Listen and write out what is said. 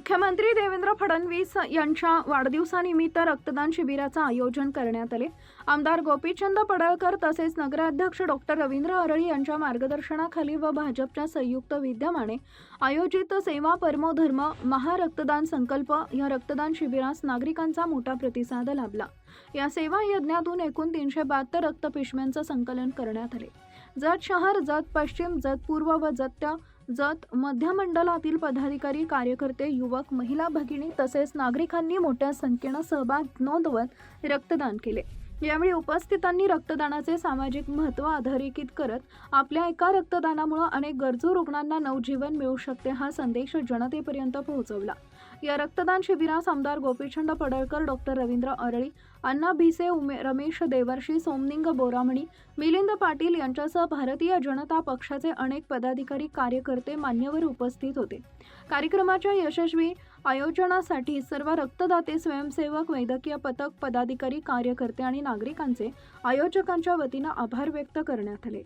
मुख्यमंत्री देवेंद्र फडणवीस यांच्या वाढदिवसानिमित्त रक्तदान शिबिराचं आयोजन करण्यात आले। आमदार गोपीचंद पडळकर तसेच नगराध्यक्ष डॉक्टर रवींद्र अरळी यांच्या मार्गदर्शनाखाली व भाजपच्या संयुक्त विद्यमाने आयोजित सेवा परमो धर्म महारक्तदान संकल्प या रक्तदान शिबिरास नागरिकांचा मोठा प्रतिसाद लाभला। या सेवा यज्ञातून एकूण 372 रक्तपिशव्यांचं संकलन करण्यात आले। जत शहर, जत पश्चिम, जत पूर्व व जत मध्य मंडलातील पदाधिकारी, कार्यकर्ते, युवक, महिला भगिनी तसेच नागरिकांनी मोठ्या संख्येने सहभाग नोंदवत रक्तदान केले। यावेळी उपस्थितांनी रक्तदानाचे सामाजिक महत्त्व अधोरेखित करत आपल्या एका रक्तदानामुळे अनेक गरजू रुग्णांना नवजीवन मिळू शकते हा संदेश जनतेपर्यंत पोहोचवला। या रक्तदान शिबिरास आमदार गोपीचंद पडळकर, डॉक्टर रवींद्र अरळी, अण्णा भिसे, रमेश देवर्षी, सोमनिंग बोरामणी, मिलिंद पाटील यांच्यासह भारतीय जनता पक्षाचे अनेक पदाधिकारी, कार्यकर्ते, मान्यवर उपस्थित होते। कार्यक्रमाच्या यशस्वी आयोजनासाठी सर्व रक्तदाते, स्वयंसेवक, वैद्यकीय पथक, पदाधिकारी, कार्यकर्ते आणि नागरिकांचे आयोजकांच्या वतीने आभार व्यक्त करण्यात आले।